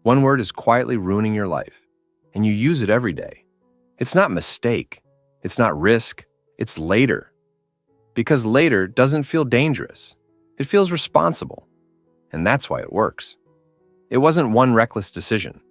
One word is quietly ruining your life, and you use it every day. It's not mistake, it's not risk, it's later. Because later doesn't feel dangerous. It feels responsible, and that's why it works. It wasn't one reckless decision.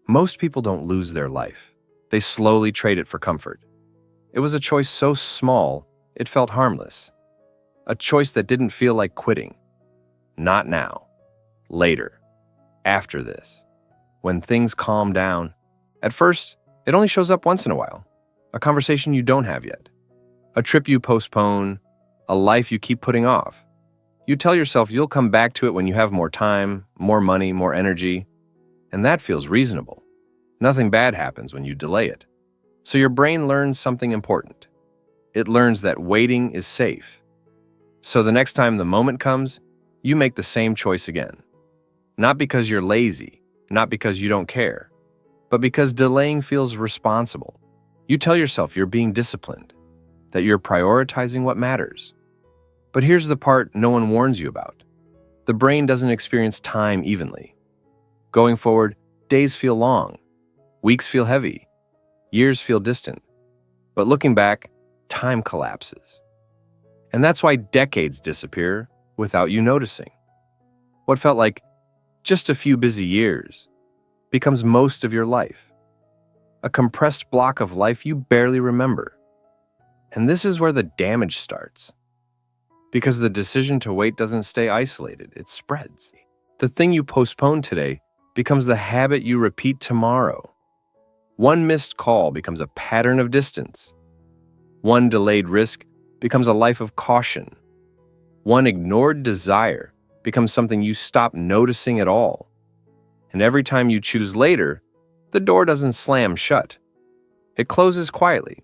Most people don't lose their life. They slowly trade it for comfort. It was a choice so small, it felt harmless. A choice that didn't feel like quitting. Not now. Later. After this. When things calm down. At first, it only shows up once in a while. A conversation you don't have yet. A trip you postpone. A life you keep putting off. You tell yourself you'll come back to it when you have more time, more money, more energy. And that feels reasonable. Nothing bad happens when you delay it. So your brain learns something important. It learns that waiting is safe. So the next time the moment comes, you make the same choice again. Not because you're lazy, not because you don't care, but because delaying feels responsible. You tell yourself you're being disciplined, that you're prioritizing what matters. But here's the part no one warns you about. The brain doesn't experience time evenly. Going forward, days feel long, weeks feel heavy, years feel distant. But looking back, time collapses. And that's why decades disappear without you noticing. What felt like just a few busy years becomes most of your life. A compressed block of life you barely remember. And this is where the damage starts. Because the decision to wait doesn't stay isolated, it spreads. The thing you postpone today becomes the habit you repeat tomorrow. One missed call becomes a pattern of distance. One delayed risk becomes a life of caution. One ignored desire becomes something you stop noticing at all. And every time you choose later, the door doesn't slam shut. It closes quietly.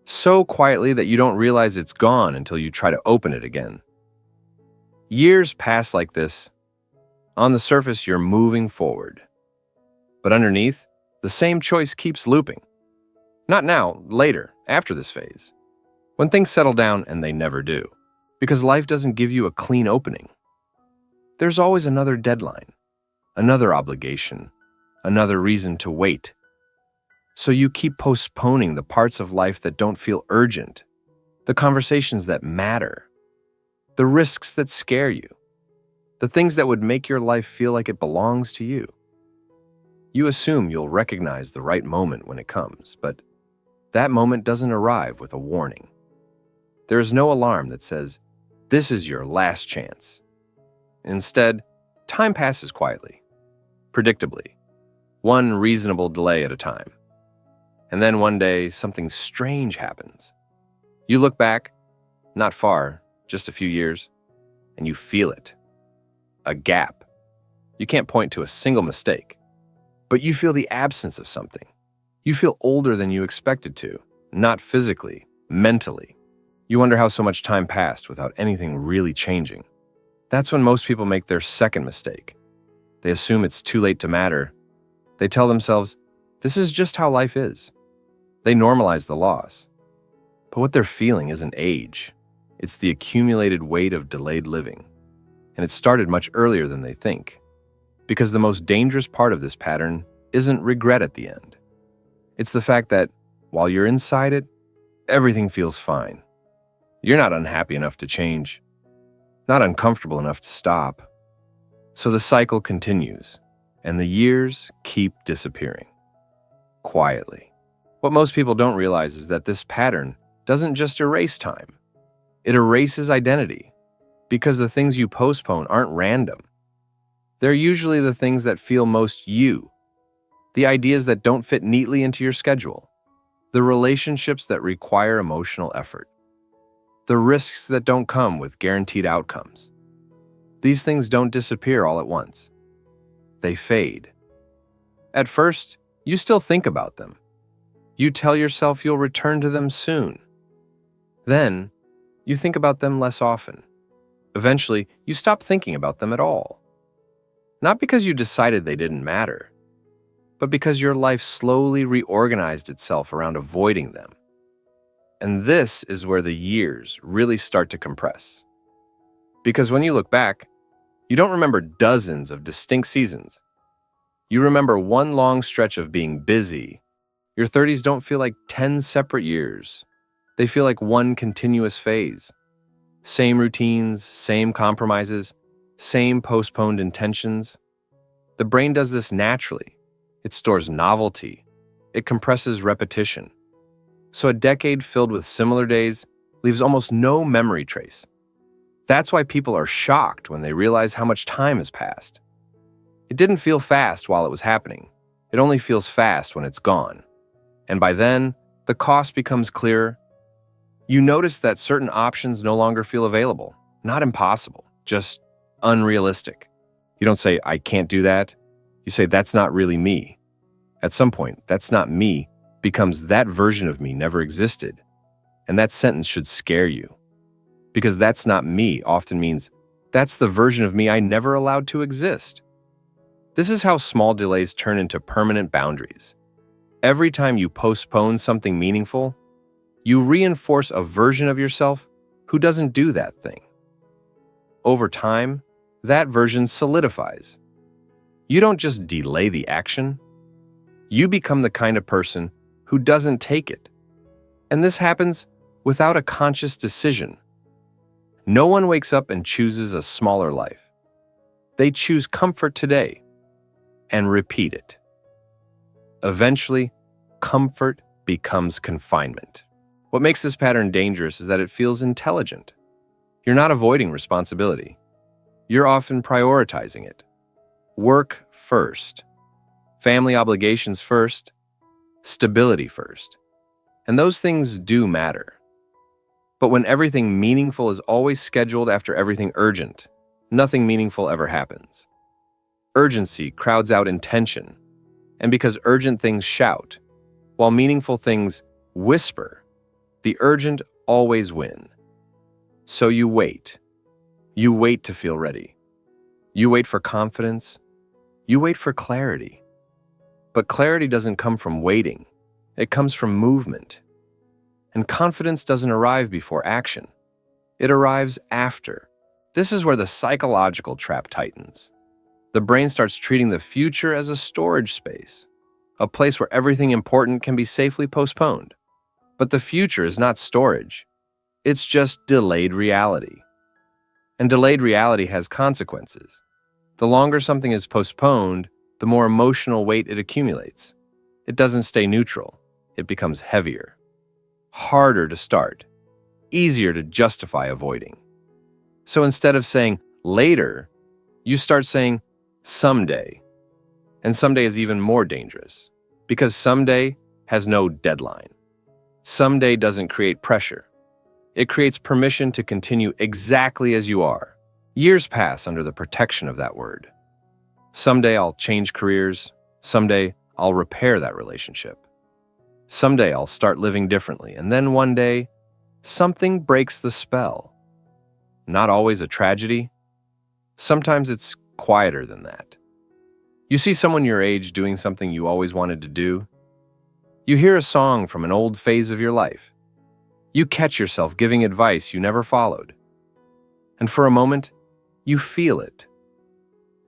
So quietly that you don't realize it's gone until you try to open it again. Years pass like this. On the surface, you're moving forward. But underneath, the same choice keeps looping. Not now, later, after this phase. When things settle down, and they never do. Because life doesn't give you a clean opening. There's always another deadline, another obligation, another reason to wait. So you keep postponing the parts of life that don't feel urgent, the conversations that matter, the risks that scare you, the things that would make your life feel like it belongs to you. You assume you'll recognize the right moment when it comes, but that moment doesn't arrive with a warning. There is no alarm that says, "This is your last chance." Instead, time passes quietly, predictably, one reasonable delay at a time. And then one day, something strange happens. You look back, not far, just a few years, and you feel it. A gap. You can't point to a single mistake, but you feel the absence of something. You feel older than you expected to, not physically, mentally. You wonder how so much time passed without anything really changing. That's when most people make their second mistake. They assume it's too late to matter. They tell themselves, this is just how life is. They normalize the loss. But what they're feeling isn't age. It's the accumulated weight of delayed living. And it started much earlier than they think. Because the most dangerous part of this pattern isn't regret at the end. It's the fact that, while you're inside it, everything feels fine. You're not unhappy enough to change. Not uncomfortable enough to stop. So the cycle continues, and the years keep disappearing. Quietly. What most people don't realize is that this pattern doesn't just erase time. It erases identity, because the things you postpone aren't random. They're usually the things that feel most you, the ideas that don't fit neatly into your schedule, the relationships that require emotional effort, the risks that don't come with guaranteed outcomes. These things don't disappear all at once. They fade. At first, you still think about them. You tell yourself you'll return to them soon. Then, you think about them less often. Eventually, you stop thinking about them at all. Not because you decided they didn't matter, but because your life slowly reorganized itself around avoiding them. And this is where the years really start to compress. Because when you look back, you don't remember dozens of distinct seasons. You remember one long stretch of being busy. Your 30s don't feel like 10 separate years. They feel like one continuous phase. Same routines, same compromises, same postponed intentions. The brain does this naturally. It stores novelty. It compresses repetition. So a decade filled with similar days leaves almost no memory trace. That's why people are shocked when they realize how much time has passed. It didn't feel fast while it was happening. It only feels fast when it's gone. And by then, the cost becomes clearer. You notice that certain options no longer feel available. Not impossible, just unrealistic. You don't say, I can't do that. You say, that's not really me. At some point, that's not me becomes that version of me never existed. And that sentence should scare you. Because that's not me often means that's the version of me I never allowed to exist. This is how small delays turn into permanent boundaries. Every time you postpone something meaningful, you reinforce a version of yourself who doesn't do that thing. Over time, that version solidifies. You don't just delay the action, you become the kind of person who doesn't take it. And this happens without a conscious decision. No one wakes up and chooses a smaller life. They choose comfort today and repeat it. Eventually, comfort becomes confinement. What makes this pattern dangerous is that it feels intelligent. You're not avoiding responsibility. You're often prioritizing it. Work first. Family obligations first. Stability first. And those things do matter. But when everything meaningful is always scheduled after everything urgent, nothing meaningful ever happens. Urgency crowds out intention. And because urgent things shout, while meaningful things whisper, the urgent always win. So you wait. You wait to feel ready. You wait for confidence. You wait for clarity. But clarity doesn't come from waiting. It comes from movement. And confidence doesn't arrive before action. It arrives after. This is where the psychological trap tightens. The brain starts treating the future as a storage space, a place where everything important can be safely postponed. But the future is not storage. It's just delayed reality. And delayed reality has consequences. The longer something is postponed, the more emotional weight it accumulates. It doesn't stay neutral. It becomes heavier, harder to start, easier to justify avoiding. So instead of saying later, you start saying someday. And someday is even more dangerous because someday has no deadline. Someday doesn't create pressure. It creates permission to continue exactly as you are. Years pass under the protection of that word. Someday I'll change careers. Someday I'll repair that relationship. Someday I'll start living differently. And then one day, something breaks the spell. Not always a tragedy. Sometimes it's quieter than that. You see someone your age doing something you always wanted to do. You hear a song from an old phase of your life. You catch yourself giving advice you never followed. And for a moment, you feel it.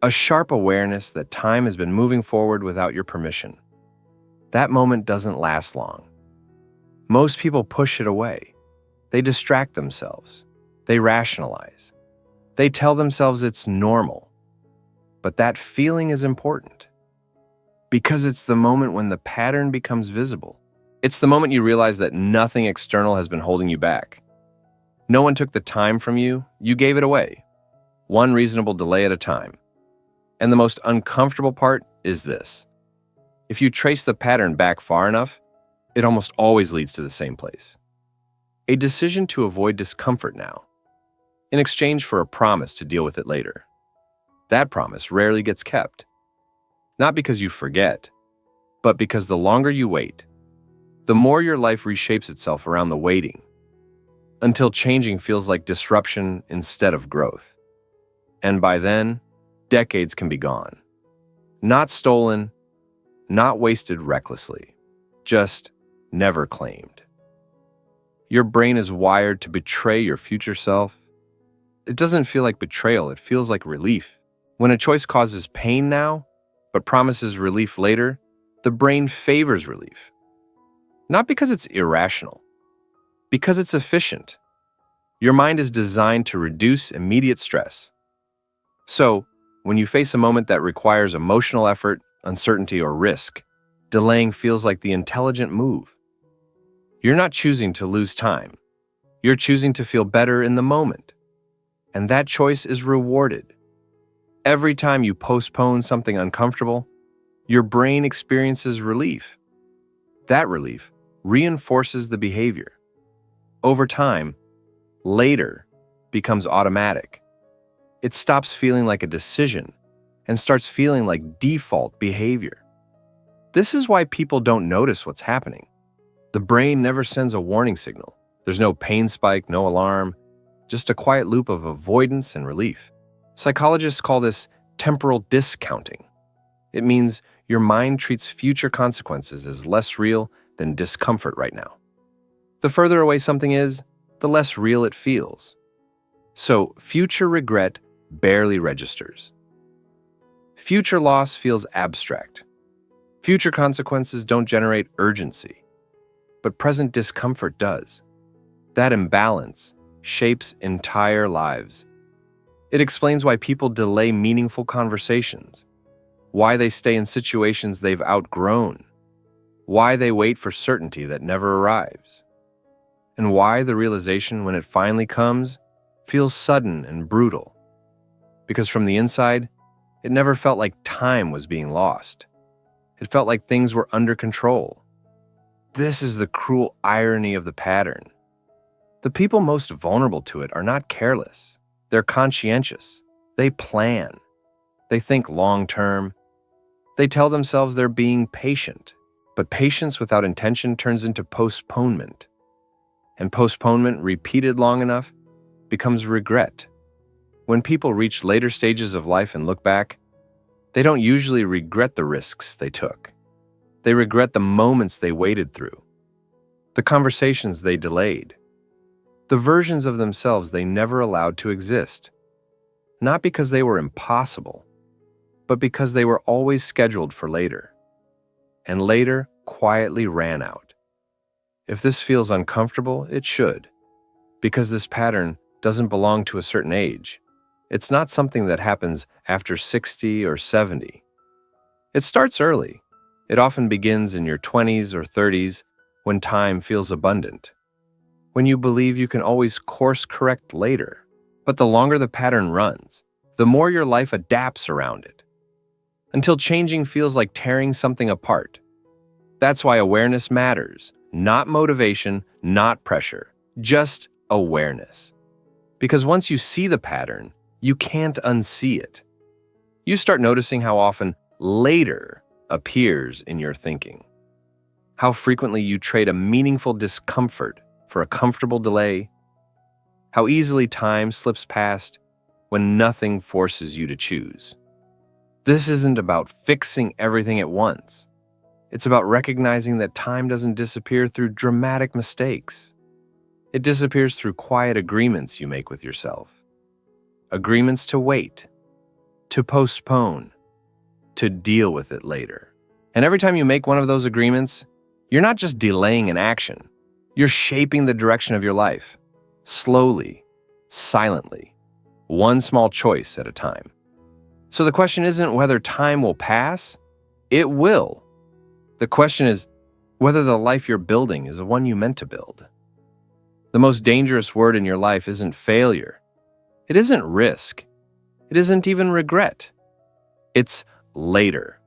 A sharp awareness that time has been moving forward without your permission. That moment doesn't last long. Most people push it away. They distract themselves. They rationalize. They tell themselves it's normal. But that feeling is important. Because it's the moment when the pattern becomes visible. It's the moment you realize that nothing external has been holding you back. No one took the time from you, you gave it away. One reasonable delay at a time. And the most uncomfortable part is this. If you trace the pattern back far enough, it almost always leads to the same place. A decision to avoid discomfort now, in exchange for a promise to deal with it later. That promise rarely gets kept. Not because you forget, but because the longer you wait, the more your life reshapes itself around the waiting, until changing feels like disruption instead of growth. And by then, decades can be gone. Not stolen, not wasted recklessly, just never claimed. Your brain is wired to betray your future self. It doesn't feel like betrayal, it feels like relief. When a choice causes pain now, but promises relief later, the brain favors relief. Not because it's irrational, because it's efficient. Your mind is designed to reduce immediate stress. So, when you face a moment that requires emotional effort, uncertainty, or risk, delaying feels like the intelligent move. You're not choosing to lose time. You're choosing to feel better in the moment. And that choice is rewarded. Every time you postpone something uncomfortable, your brain experiences relief. That relief reinforces the behavior. Over time, later becomes automatic. It stops feeling like a decision and starts feeling like default behavior. This is why people don't notice what's happening. The brain never sends a warning signal. There's no pain spike, no alarm, just a quiet loop of avoidance and relief. Psychologists call this temporal discounting. It means your mind treats future consequences as less real than discomfort right now. The further away something is, the less real it feels. So future regret barely registers. Future loss feels abstract. Future consequences don't generate urgency, but present discomfort does. That imbalance shapes entire lives. It explains why people delay meaningful conversations, why they stay in situations they've outgrown, why they wait for certainty that never arrives, and why the realization, when it finally comes, feels sudden and brutal. Because from the inside, it never felt like time was being lost. It felt like things were under control. This is the cruel irony of the pattern. The people most vulnerable to it are not careless. They're conscientious. They plan. They think long-term. They tell themselves they're being patient. But patience without intention turns into postponement. And postponement, repeated long enough, becomes regret. When people reach later stages of life and look back, they don't usually regret the risks they took. They regret the moments they waited through, the conversations they delayed, the versions of themselves they never allowed to exist. Not because they were impossible, but because they were always scheduled for later. And later quietly ran out. If this feels uncomfortable, it should, because this pattern doesn't belong to a certain age. It's not something that happens after 60 or 70. It starts early. It often begins in your 20s or 30s when time feels abundant, when you believe you can always course correct later. But the longer the pattern runs, the more your life adapts around it, until changing feels like tearing something apart. That's why awareness matters, not motivation, not pressure, just awareness. Because once you see the pattern, you can't unsee it. You start noticing how often later appears in your thinking, how frequently you trade a meaningful discomfort for a comfortable delay, how easily time slips past when nothing forces you to choose. This isn't about fixing everything at once. It's about recognizing that time doesn't disappear through dramatic mistakes. It disappears through quiet agreements you make with yourself. Agreements to wait, to postpone, to deal with it later. And every time you make one of those agreements, you're not just delaying an action. You're shaping the direction of your life, slowly, silently, one small choice at a time. So the question isn't whether time will pass. It will. The question is whether the life you're building is the one you meant to build. The most dangerous word in your life isn't failure. It isn't risk. It isn't even regret. It's later.